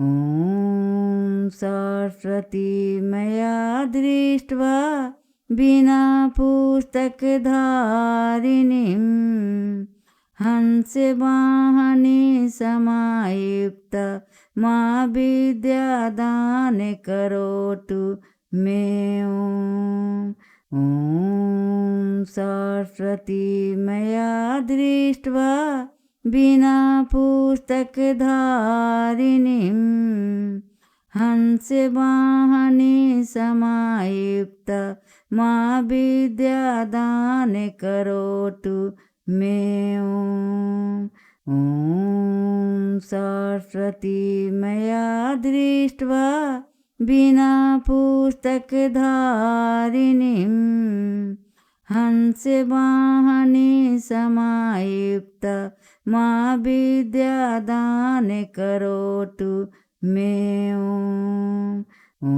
ॐ सरस्वती मया दृष्ट्वा वीणा पुस्तकधारिणीं हंसवाहने समायुक्त मा विद्यादान करोतु मे ॐ सरस्वती मया दृष्ट्वा वीणा पुस्तकधारिणीं हंसवाहने समायुक्त मा विद्यादान करोतु मे ॐ सरस्वती मया दृष्ट्वा वीणा पुस्तकधारिणीं हंसवाहने समायुक्त मा विद्यादान करोतु मे ॐ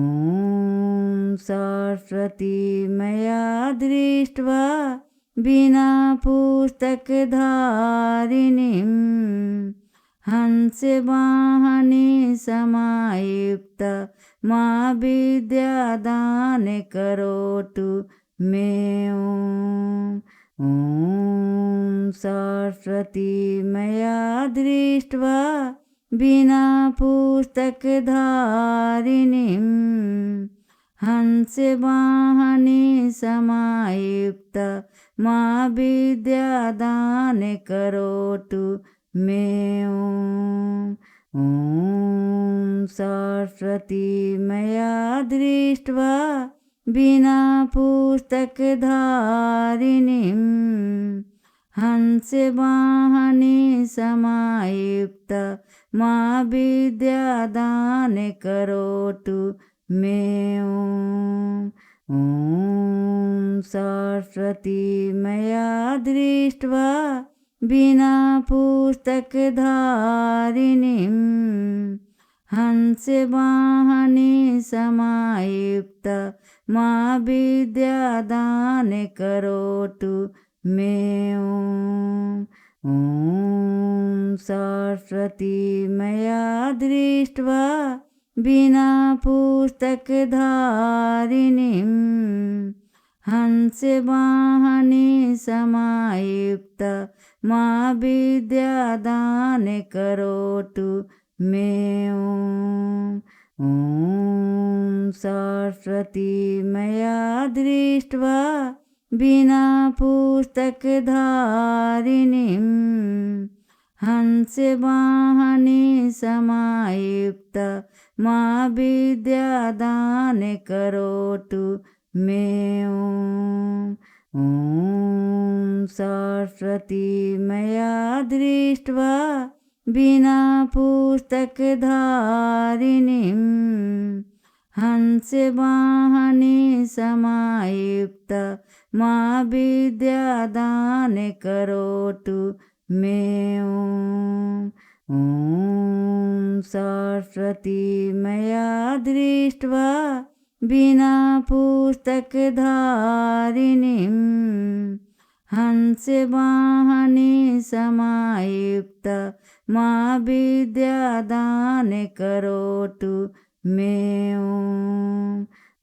सरस्वती मया दृष्ट्वा वीणा पुस्तकधारिणीं हंसवाहने समायुक्त मा विद्यादान करोतु मे ॐ सरस्वती मया दृष्ट्वा वीणा पुस्तकधारिणीं हंसवाहने समायुक्त मा विद्यादान करोतु मे ॐ सरस्वती मया दृष्ट्वा वीणा पुस्तकधारिणीं हंसवाहने समायुक्त मा विद्यादान करोतु मे ॐ सरस्वती मया दृष्ट्वा वीणा पुस्तकधारिणीं हंसवाहने समायुक्त मा विद्यादान करोतु मे ॐ सरस्वती मया दृष्ट्वा वीणा पुस्तकधारिणीं हंसवाहने समायुक्त मा विद्यादान करोतु मे ॐ सरस्वती मया दृष्ट्वा वीणा पुस्तकधारिणीं हंसवाहने समायुक्त मा विद्यादान करोतु मे ॐ सरस्वती मया दृष्ट्वा वीणा पुस्तकधारिणीं हंसवाहने समायुक्त मा विद्यादान करोतु मे ॐ सरस्वती मया दृष्ट्वा वीणा पुस्तकधारिणीं हंसवाहने समायुक्त मा विद्यादान करोतु मे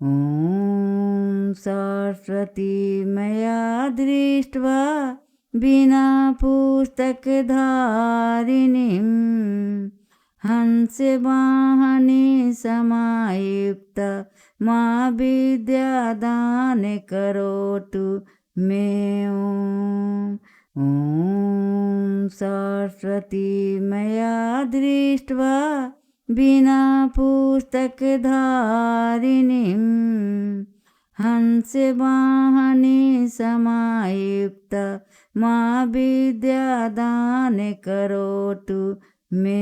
ॐ सरस्वती मया दृष्ट्वा वीणा पुस्तकधारिणीं हंसवाहने समायुक्त मा विद्यादान करोतु मे ॐ सरस्वती मया दृष्ट्वा वीणा पुस्तकधारिणीं हंसवाहने समायुक्त मा विद्यादान करोतु मे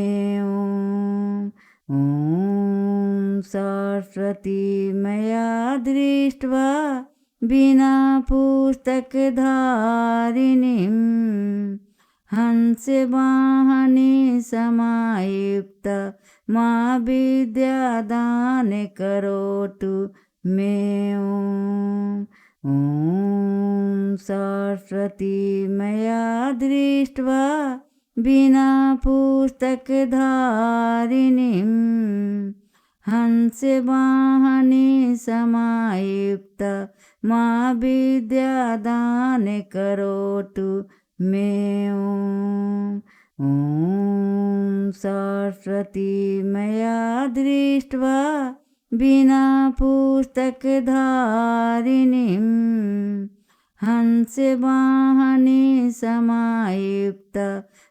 ॐ सरस्वती मया दृष्ट्वा वीणा पुस्तकधारिणीं हंसवाहने समायुक्त मा विद्यादान करोतु मे ॐ सरस्वती मया दृष्ट्वा वीणा पुस्तकधारिणीं हंसवाहने समायुक्त मां विद्यादान करोतु मे ॐ सरस्वती मया दृष्ट्वा बिना पुस्तकधारिणीं हंसवाहने समायुक्त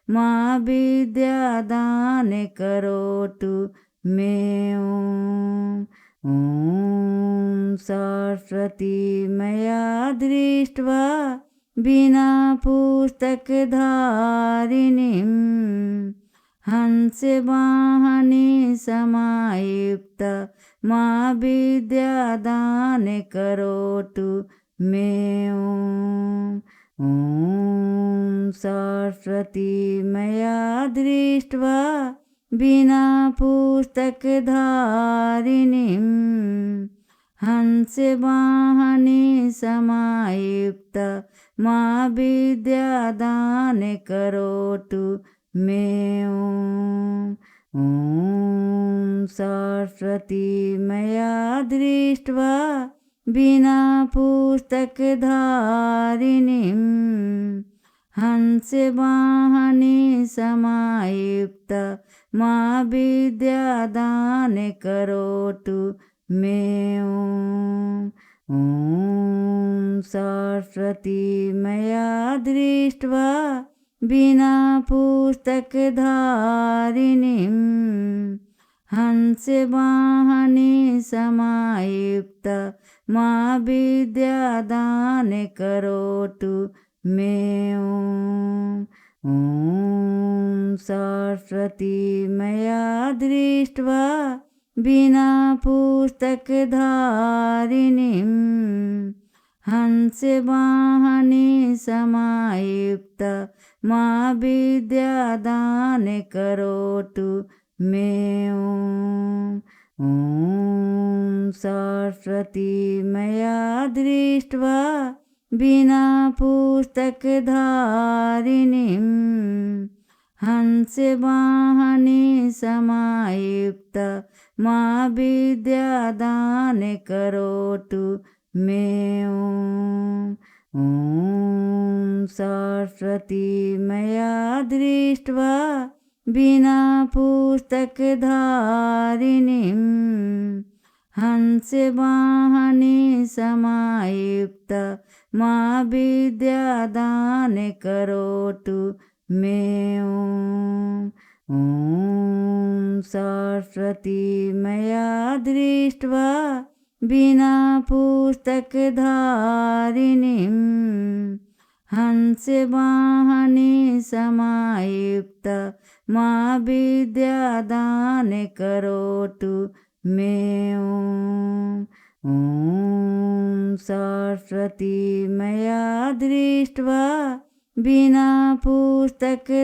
मां विद्यादान करोतु मे ॐ सरस्वती मया दृष्ट्वा बिना पुस्तकधारिणीं हंसवाहने समायुक्त मां विद्यादान करोतु मे ॐ सरस्वती मया दृष्ट्वा बिना पुस्तकधारिणीं हंसवाहने समायुक्त मां विद्यादान करोतु मे ॐ सरस्वती मया दृष्ट्वा बिना पुस्तकधारिणीं हंसवाहने समायुक्त मां विद्यादान करोतु मे ॐ सरस्वती मया दृष्ट्वा बिना पुस्तकधारिणीं हंसवाहने समायुक्त मां विद्यादान करोतु मे ॐ सरस्वती मया दृष्ट्वा बिना पुस्तकधारिणीं हंसवाहने समायुक्त मां विद्यादान करोतु मे ॐ सरस्वती मया दृष्ट्वा बिना पुस्तकधारिणीं हंसवाहने समायुक्त मां विद्यादान करोतु मे ॐ सरस्वती मया दृष्ट्वा बिना पुस्तकधारिणीं हंसवाहने समायुक्त मां विद्यादान करोतु मे ॐ सरस्वती मया दृष्ट्वा बिना पुस्तकधारिणीं हंसवाहने समायुक्त मां विद्यादान करोतु मे ॐ सरस्वती मया दृष्ट्वा बिना पुस्तकधारिणीं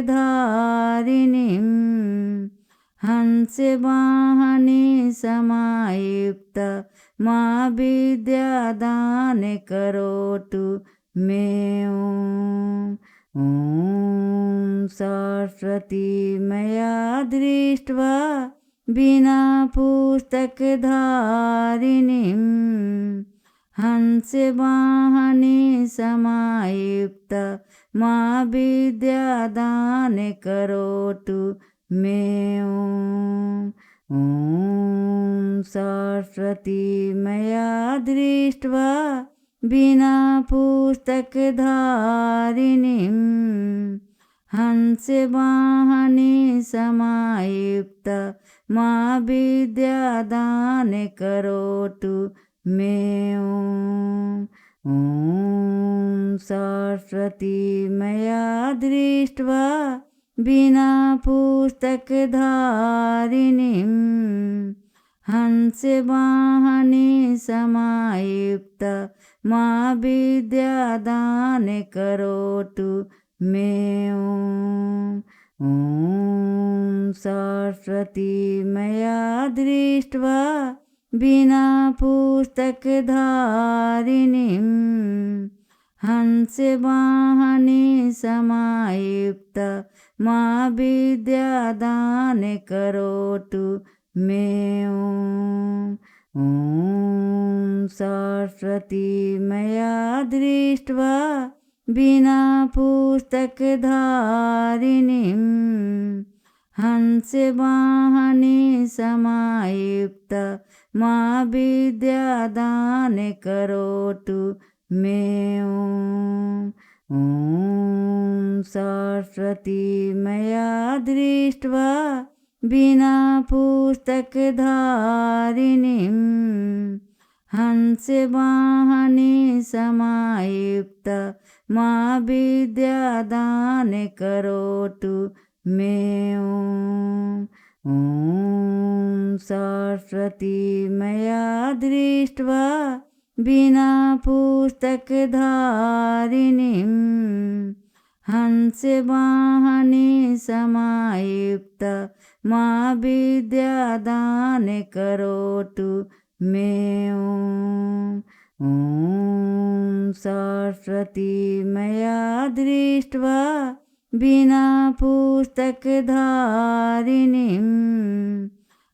हंसवाहने समायुक्त मां विद्यादान करोतु मे ॐ सरस्वती मया दृष्ट्वा बिना पुस्तकधारिणीं हंसवाहने समायुक्त मां विद्यादान करोतु मे ॐ सरस्वती मया दृष्ट्वा बिना पुस्तकधारिणीं हंसवाहने समायुक्त मां विद्यादान करोतु मे ॐ सरस्वती मया दृष्ट्वा बिना पुस्तकधारिणीं हंसवाहने समायुक्त मां विद्यादान करोतु मे ॐ सरस्वती मया दृष्ट्वा बिना पुस्तकधारिणीं हंसवाहने समायुक्त मां विद्यादान करोतु मे ॐ ॐ सरस्वती मया दृष्ट्वा वीणा पुस्तकधारिणीं हंसवाहने समायुक्त मा विद्यादान करोतु मे ॐ सरस्वती मया दृष्ट्वा वीणा पुस्तकधारिणीं हंसवाहने समायुक्त मा विद्यादान करोतु मे ॐ सरस्वती मया दृष्ट्वा वीणा पुस्तकधारिणीं हंसवाहने समायुक्त मा विद्यादान करोतु मे ॐ सरस्वती मया दृष्ट्वा वीणा पुस्तकधारिणीं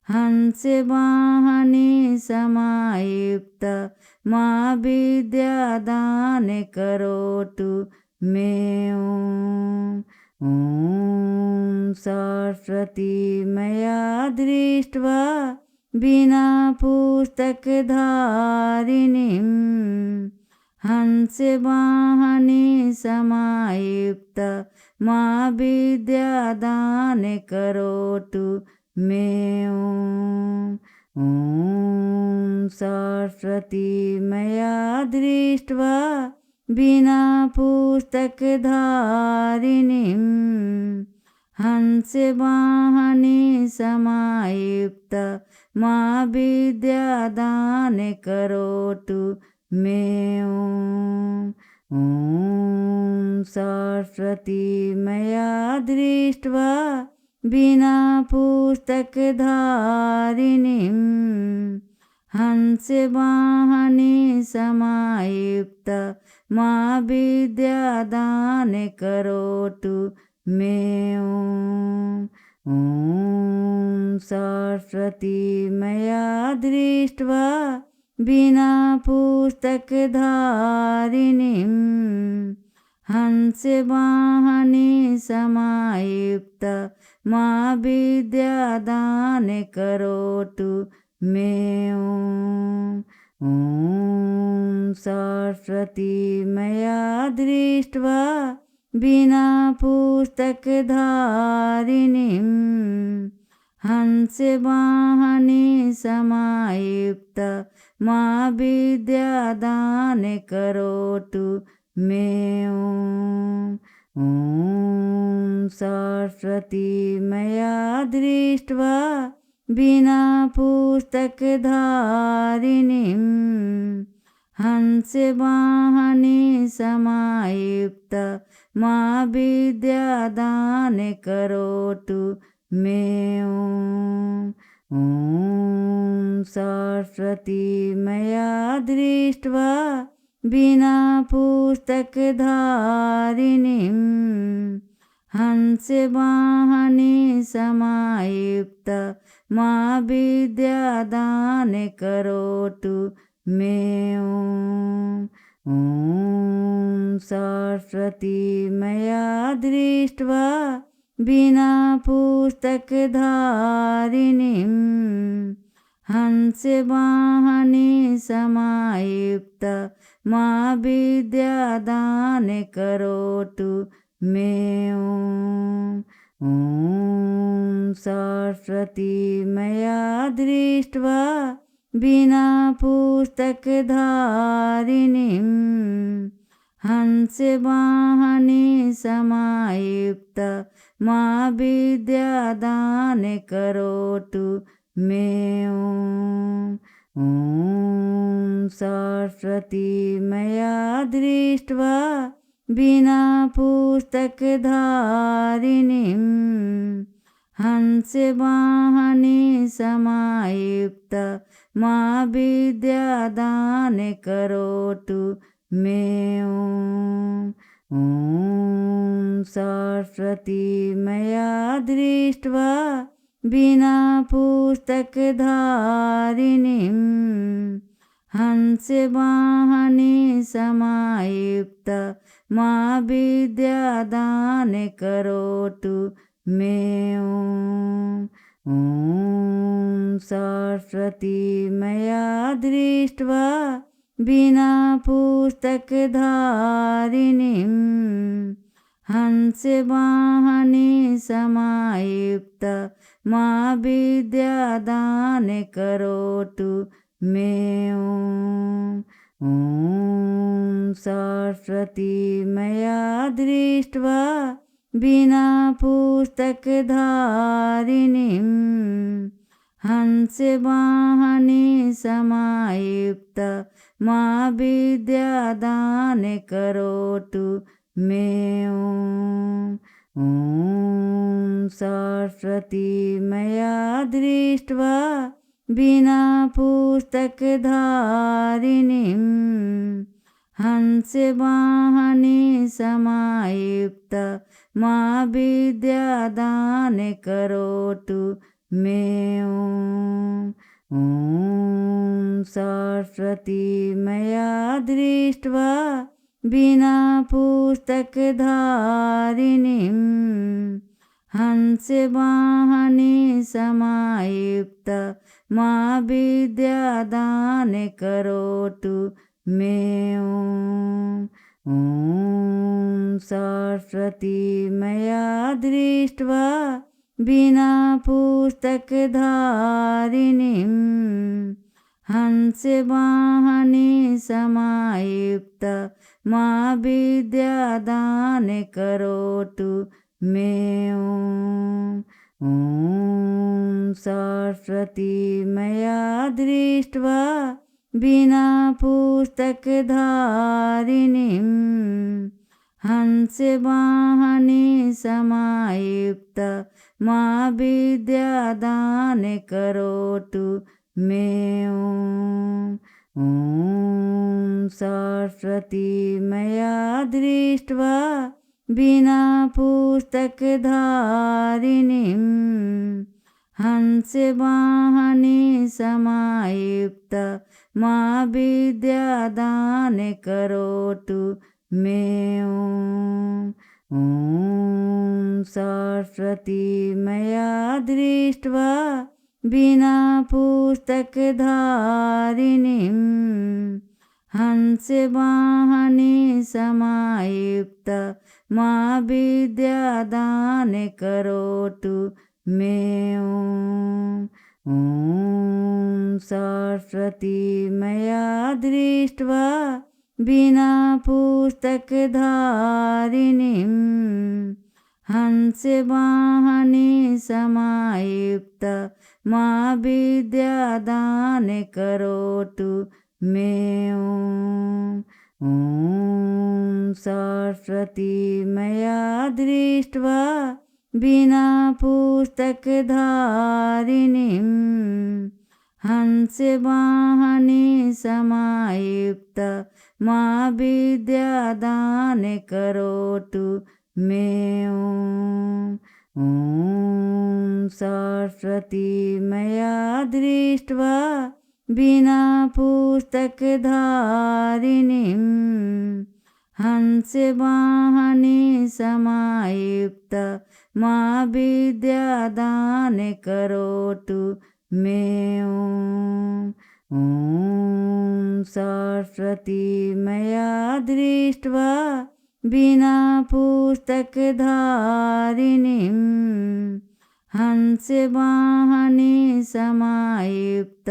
हंसवाहने समायुक्त मा विद्यादान करोतु मे ॐ सरस्वती मया दृष्ट्वा वीणा पुस्तकधारिणीं हंसवाहने समायुक्त मा विद्यादान करोतु मे ॐ सरस्वती मया दृष्ट्वा वीणा पुस्तकधारिणीं हंसवाहने समायुक्त मा विद्यादान करोतु मे ॐ सरस्वती मया दृष्ट्वा वीणा पुस्तकधारिणीं हंसवाहने समायुक्त मा विद्यादान करोतु मे ॐ सरस्वती मया दृष्ट्वा वीणा पुस्तकधारिणीं हंसवाहने समायुक्त मा विद्यादान करोतु मे ॐ सरस्वती मया दृष्ट्वा वीणा पुस्तकधारिणीं हंसवाहने समायुक्त मा विद्यादान करोतु मे ॐ सरस्वती मया दृष्ट्वा वीणा पुस्तकधारिणीं हंसवाहने समायुक्त मा विद्यादान करोतु मे ॐ सरस्वती मया दृष्ट्वा वीणा पुस्तकधारिणीं हंसवाहने समायुक्त मा विद्यादान करोतु मे ॐ सरस्वती मया दृष्ट्वा वीणा पुस्तकधारिणीं हंसवाहने समायुक्त मा विद्यादान करोतु मे ॐ सरस्वती मया दृष्ट्वा वीणा पुस्तकधारिणीं हंसवाहने समायुक्त मा विद्यादान करोतु मे ॐ सरस्वती मया दृष्ट्वा वीणा पुस्तकधारिणीं हंसवाहने समायुक्त मा विद्यादान करोतु मे ॐ सरस्वती मया दृष्ट्वा बिना पुस्तकधारिणीं हंसवाहने समायुक्त मा विद्यादान करोतु मे ॐ सरस्वती मया दृष्ट्वा बिना पुस्तकधारिणीं हंसवाहने समायुक्त मा विद्यादान करोतु मे ॐ सरस्वती मया दृष्ट्वा बिना पुस्तकधारिणीं हंसवाहने समायुक्त मा विद्यादान करोतु मे ॐ सरस्वती मया दृष्ट्वा बिना पुस्तकधारिणीं हंसवाहने समायुक्त मा विद्यादान करोतु मे ॐ सरस्वती मया दृष्ट्वा बिना पुस्तकधारिणीं हंसवाहने समायुक्त मा विद्यादान करोतु मे ॐ सरस्वती मया दृष्ट्वा बिना पुस्तकधारिणीं हंसवाहने समायुक्त मा विद्यादान करोतु मे ॐ सरस्वती मया दृष्ट्वा बिना पुस्तकधारिणीं हंसवाहने समायुक्त मा विद्यादान करोतु मे ॐ सरस्वती मया दृष्ट्वा बिना पुस्तकधारिणीं हंसवाहने समायुक्त मा विद्यादान करोतु मे ॐ सरस्वती मया दृष्ट्वा बिना पुस्तकधारिणीं हंसवाहने समायुक्त मा विद्यादान करोतु मे ॐ सरस्वती मया दृष्ट्वा बिना पुस्तकधारिणीं हंसवाहने समायुक्त मा विद्यादान करोतु मे ॐ सरस्वती मया दृष्ट्वा बिना पुस्तकधारिणीं हंसवाहने समायुक्त मा विद्यादान करोतु मे ॐ सरस्वती मया दृष्ट्वा बिना पुस्तकधारिणीं हंसवाहने समायुक्त मा विद्यादान करोतु मे ॐ सरस्वती मया दृष्ट्वा बिना पुस्तकधारिणीं हंसवाहने समायुक्त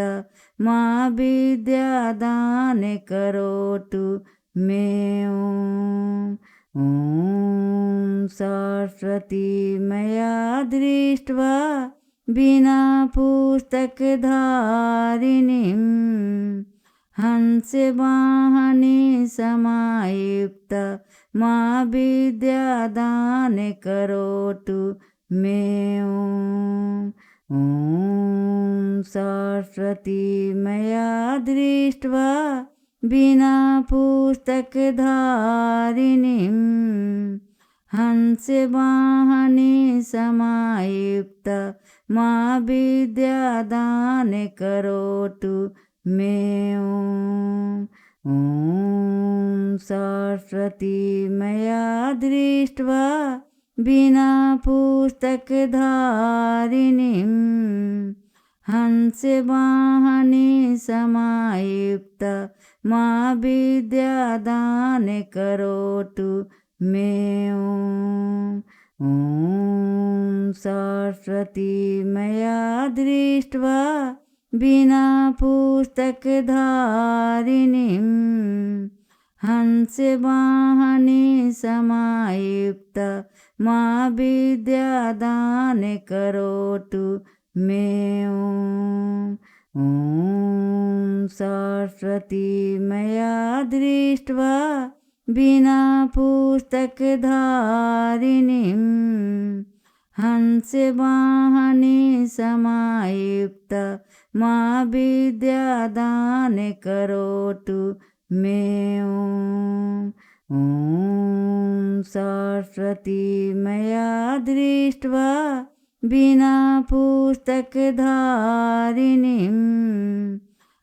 मा विद्यादान करोतु मे ॐ सरस्वती मया दृष्ट्वा बिना पुस्तकधारिणीं हंसवाहने समायुक्त मा विद्यादान करोतु मे ॐ सरस्वती मया दृष्ट्वा बिना पुस्तकधारिणीं हंसवाहने समायुक्त मा विद्यादान करोतु मे ॐ सरस्वती मया दृष्ट्वा बिना पुस्तकधारिणीं हंसवाहने समायुक्त मा विद्यादान करोतु मे ॐ सरस्वती मया दृष्ट्वा बिना पुस्तकधारिणीं हंसवाहने समायुक्त मा विद्यादान करोतु मे ॐ सरस्वती मया दृष्ट्वा बिना पुस्तकधारिणीं हंसवाहने समायुक्त मा विद्यादान करोतु मे ॐ सरस्वती मया दृष्ट्वा बिना पुस्तकधारिणीं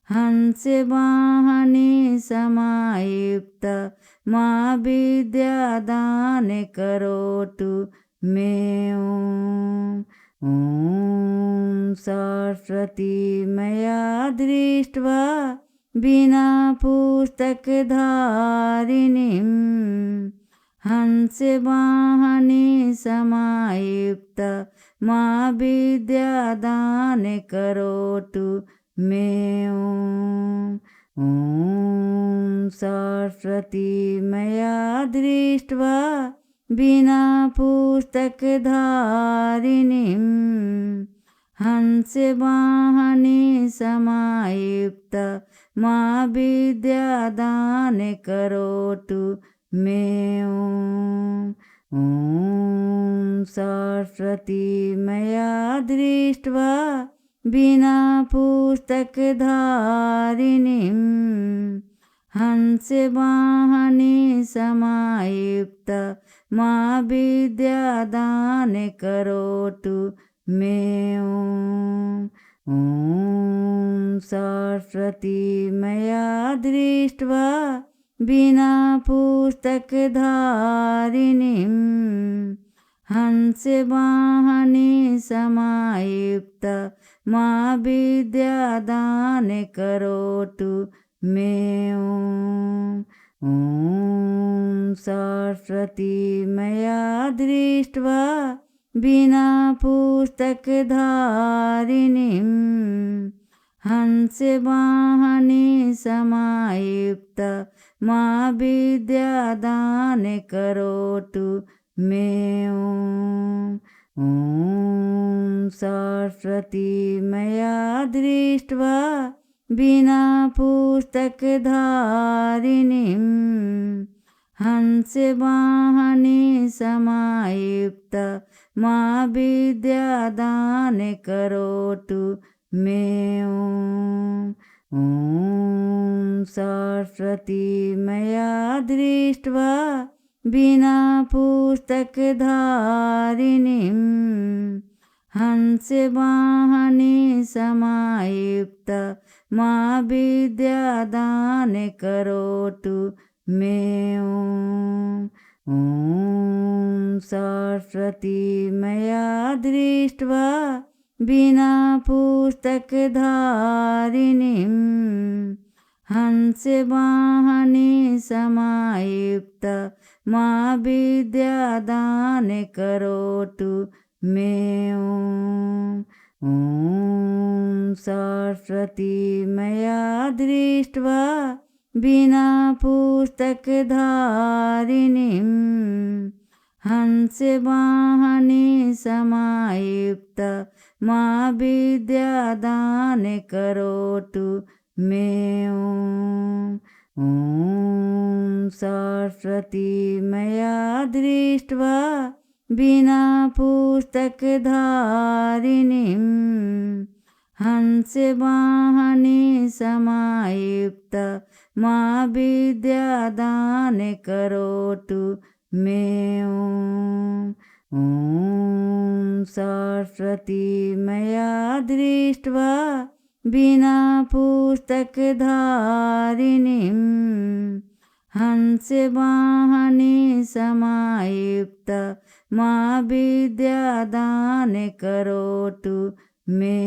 हंसवाहने समायुक्त मा विद्यादान करोतु मे ॐ सरस्वती मया दृष्ट्वा बिना पुस्तकधारिणीं हंसवाहने समायुक्त मा विद्यादान करोतु मे ॐ सरस्वती मया दृष्ट्वा बिना पुस्तकधारिणीं हंसवाहने समायुक्त मा विद्यादान करोतु मे ॐ सरस्वती मया दृष्ट्वा बिना पुस्तकधारिणीं हंसवाहने समायुक्त मा विद्यादान करोतु मे ॐ सरस्वती मया दृष्ट्वा बिना पुस्तकधारिणीं हंसवाहने समायुक्त मा विद्यादान करोतु मे ॐ सरस्वती मया दृष्ट्वा बिना पुस्तकधारिणीं हंसवाहने समायुक्त मा विद्यादान करोतु मे ॐ सरस्वती मया दृष्ट्वा बिना पुस्तकधारिणीं हंसवाहने समायुक्त मा विद्यादान करोतु मे ॐ सरस्वती मया दृष्ट्वा बिना पुस्तकधारिणीं हंसवाहने समायुक्त मा विद्यादान करोतु मे ॐ सरस्वती मया दृष्ट्वा बिना पुस्तकधारिणीं हंसवाहने समायुक्त मा विद्यादान करोतु मे ॐ सरस्वती मया दृष्ट्वा बिना पुस्तकधारिणीं हंसवाहने समायुक्त मा विद्यादान करोतु मे ॐ सरस्वती मया दृष्ट्वा बिना पुस्तकधारिणीं हंसवाहने समायुक्त मा विद्यादान करोतु मे ॐ सरस्वती मया दृष्ट्वा वीणा पुस्तकधारिणीं हंसवाहने समायुक्त मा विद्यादान करोतु मे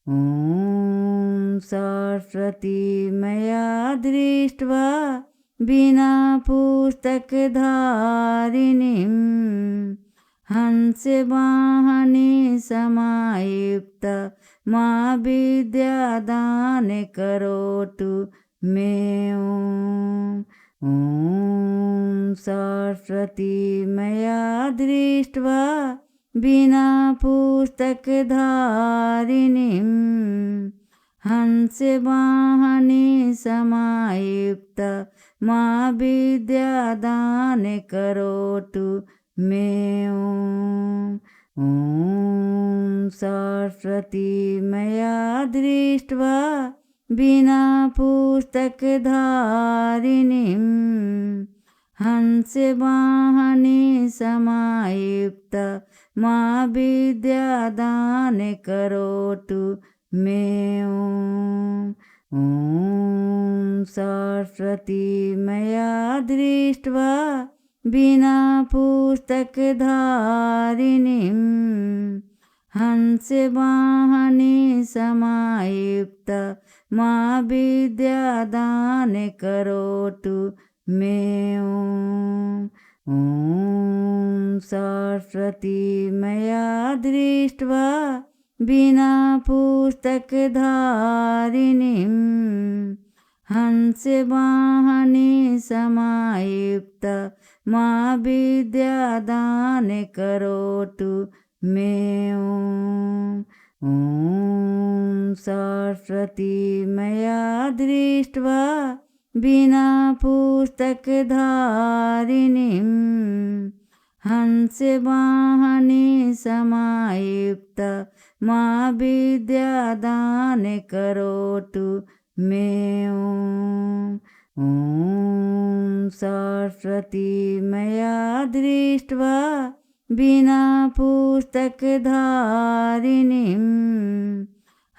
ॐ सरस्वती मया दृष्ट्वा वीणा पुस्तकधारिणीं हंसवाहने समायुक्त मा विद्यादान करोतु मे ॐ सरस्वती मया दृष्ट्वा वीणा पुस्तकधारिणीं हंसवाहने समायुक्त मा विद्यादान करोतु मे ॐ सरस्वती मया दृष्ट्वा वीणा पुस्तकधारिणीं हंसवाहने समायुक्त मा विद्यादान करोतु मे ॐ सरस्वती मया दृष्ट्वा वीणा पुस्तकधारिणीं हंसवाहने समायुक्त मा विद्यादान करोतु मे ॐ सरस्वती मया दृष्ट्वा वीणा पुस्तकधारिणीं हंसवाहने समायुक्त मा विद्यादान करोतु मे ॐ सरस्वती मया दृष्ट्वा वीणा पुस्तकधारिणीं हंसवाहने समायुक्त मा विद्यादान करोतु मे ॐ सरस्वती मया दृष्ट्वा वीणा पुस्तकधारिणीं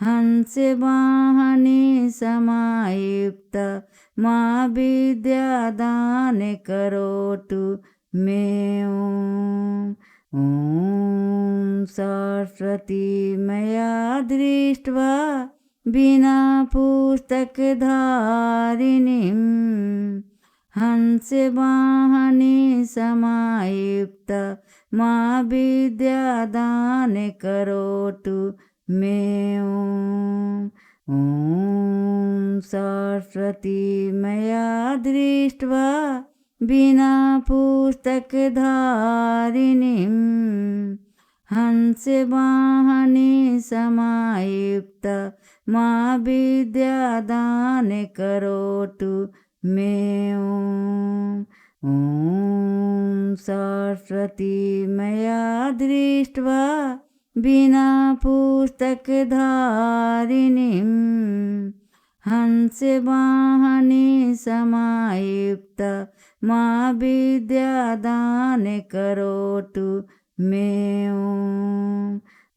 हंसवाहने समायुक्त मा विद्यादान करोतु मे ॐ सरस्वती मया दृष्ट्वा वीणा पुस्तकधारिणीं हंसवाहने समायुक्त मा विद्यादान करोतु मे ॐ सरस्वती मया दृष्ट्वा वीणा पुस्तकधारिणीं हंसवाहने समायुक्त मा विद्यादान करोतु मे ॐ सरस्वती मया दृष्ट्वा वीणा पुस्तकधारिणीं हंसवाहने समायुक्त मा विद्यादान करोतु मे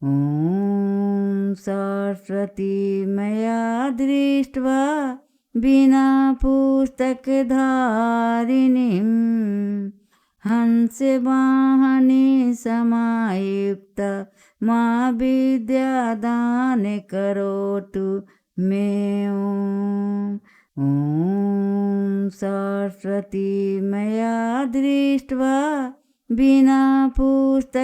ॐ सरस्वती मया दृष्ट्वा वीणा पुस्तकधारिणीं हंसवाहने समायुक्त मा विद्यादान करोतु मे ॐ सरस्वती मया दृष्ट्वा वीणा पुस्तकधारिणीं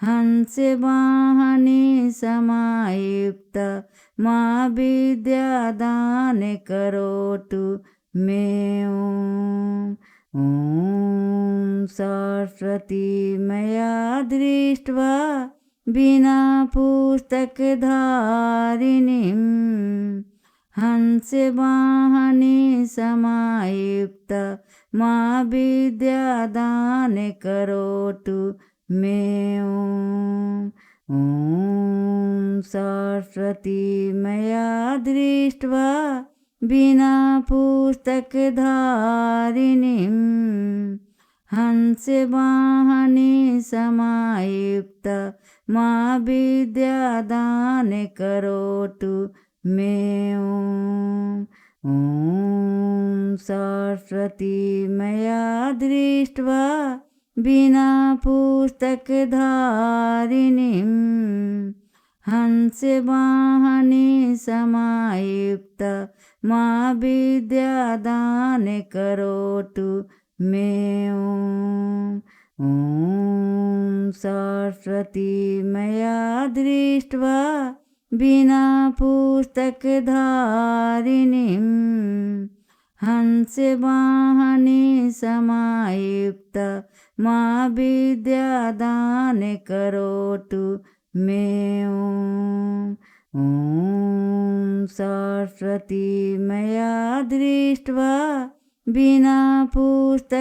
हंसवाहने समायुक्त मा विद्यादान करोतु मे ॐ सरस्वती मया दृष्ट्वा वीणा पुस्तकधारिणीं हंसवाहने समायुक्त मा विद्यादान करोतु मे ॐ सरस्वती मया दृष्ट्वा बिना पुस्तकधारिणीं हंसवाहने समायुक्त मा विद्यादान करोतु मे ॐ सरस्वती मया दृष्ट्वा बिना पुस्तकधारिणीं हंसवाहने समायुक्त मा विद्यादान करोतु मे ॐ सरस्वती मया दृष्ट्वा बिना पुस्तकधारिणीं हंसवाहने समायुक्त मा विद्यादान करोतु मे ॐ सरस्वती मया दृष्ट्वा बिना पुस्तकधारिणीं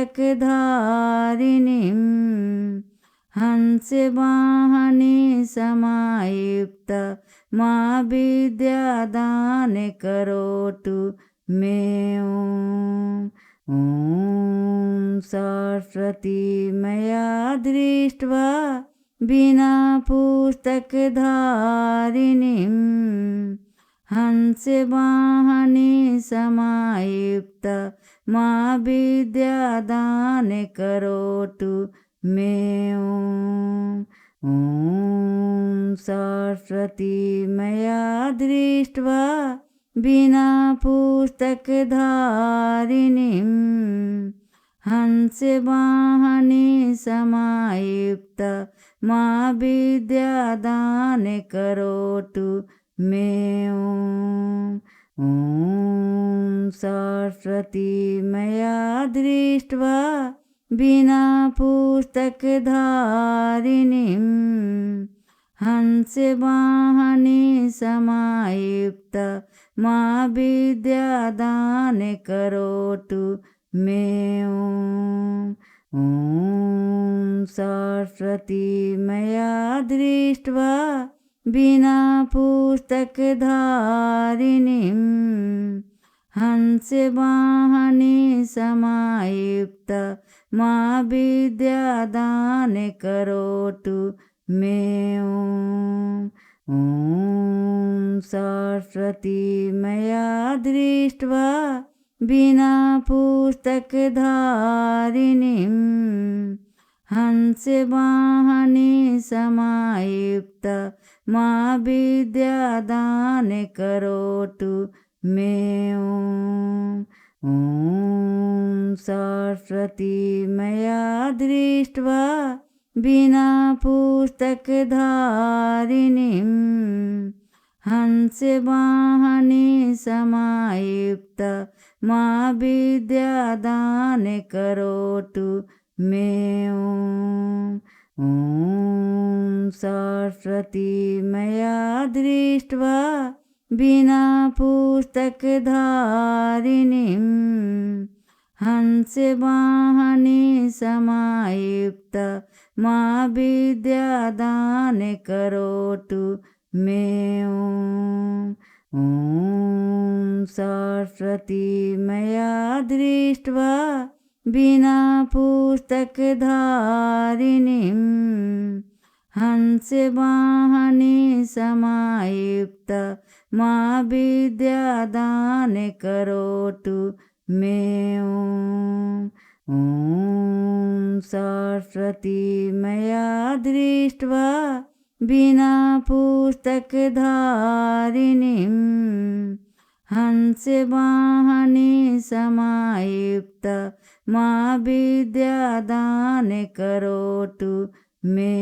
हंसवाहने समायुक्त मा विद्यादान करोतु मे ॐ सरस्वती मया दृष्ट्वा बिना पुस्तकधारिणीं हंसवाहने समायुक्त मा विद्यादान करोतु मे ॐ सरस्वती मया दृष्ट्वा बिना पुस्तकधारिणीं हंसवाहने समायुक्त मा विद्यादान करोतु मे ॐ सरस्वती मया दृष्ट्वा बिना पुस्तकधारिणीं हंसवाहने समायुक्त मा विद्यादान करोतु मे ॐ सरस्वती मया दृष्ट्वा बिना पुस्तकधारिणीं हंसवाहने समायुक्त मा विद्यादान करोतु मे ॐ सरस्वती मया दृष्ट्वा बिना पुस्तकधारिणीं हंसवाहने समायुक्त मा विद्यादान करोतु मे ॐ सरस्वती मया दृष्ट्वा बिना पुस्तकधारिणीं हंसवाहने समायुक्त मा विद्यादान करोतु मे ॐ सरस्वती मया दृष्ट्वा बिना पुस्तकधारिणीं हंसवाहने समायुक्त मा विद्यादान करोतु मे ॐ सरस्वती मया दृष्ट्वा बिना पुस्तकधारिणीं हंसवाहने समायुक्त मा विद्यादान करोतु मे ॐ सरस्वती मया दृष्ट्वा बिना पुस्तकधारिणीं हंसवाहने समायुक्त मा विद्यादान करोतु मे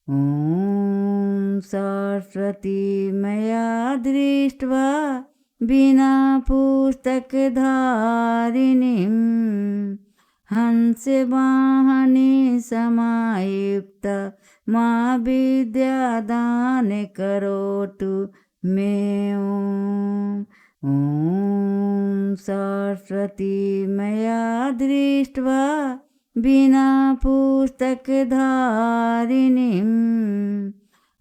ॐ सरस्वती मया दृष्ट्वा बिना पुस्तकधारिणीं हंसवाहने समायुक्त मा विद्यादान करोतु मे ॐ सरस्वती मया दृष्ट्वा बिना पुस्तकधारिणीं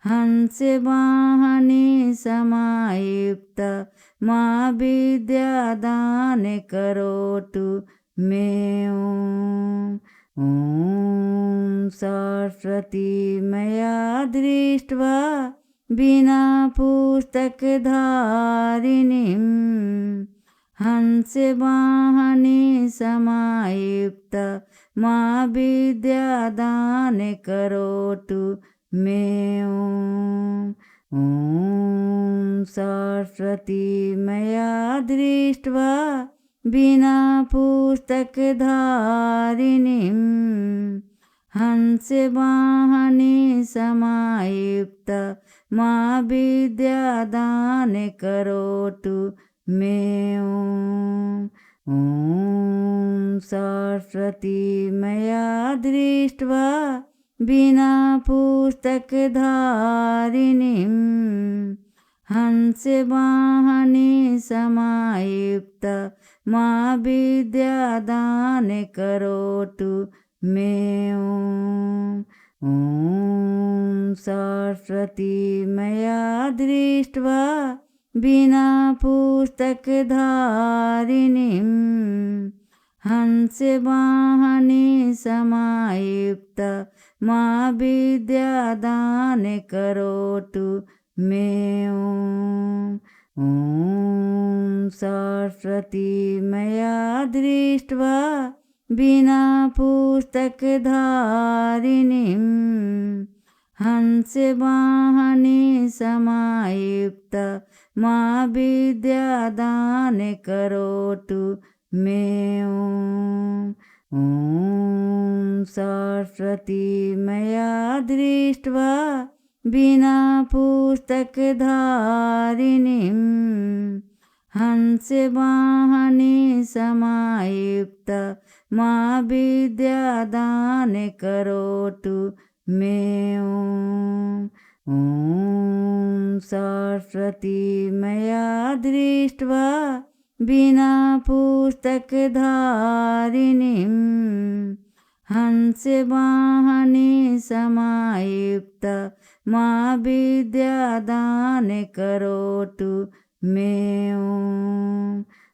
हंसवाहने समायुक्त मा विद्यादान करोतु मे ॐ सरस्वती मया दृष्ट्वा बिना पुस्तकधारिणीं हंसवाहने समायुक्त मा विद्यादान करोतु मे ॐ सरस्वती मया दृष्ट्वा बिना पुस्तकधारिणीं हंसवाहने समायुक्त मा विद्यादान करोतु मे ॐ सरस्वती मया दृष्ट्वा बिना पुस्तकधारिणीं हंसवाहने समायुक्त मा विद्यादान करोतु मे ॐ सरस्वती मया दृष्ट्वा बिना पुस्तकधारिणीं हंसवाहने समायुक्त मा विद्यादान करोतु मे ॐ सरस्वती मया दृष्ट्वा बिना पुस्तकधारिणीं हंसवाहने समायुक्त मा विद्यादान करोतु मे ॐ सरस्वती मया दृष्ट्वा बिना पुस्तकधारिणीं हंसवाहने समायुक्त मा विद्यादान करोतु मे ॐ सरस्वती मया दृष्ट्वा बिना पुस्तकधारिणीं हंसवाहने समायुक्त मा विद्यादान करोतु मे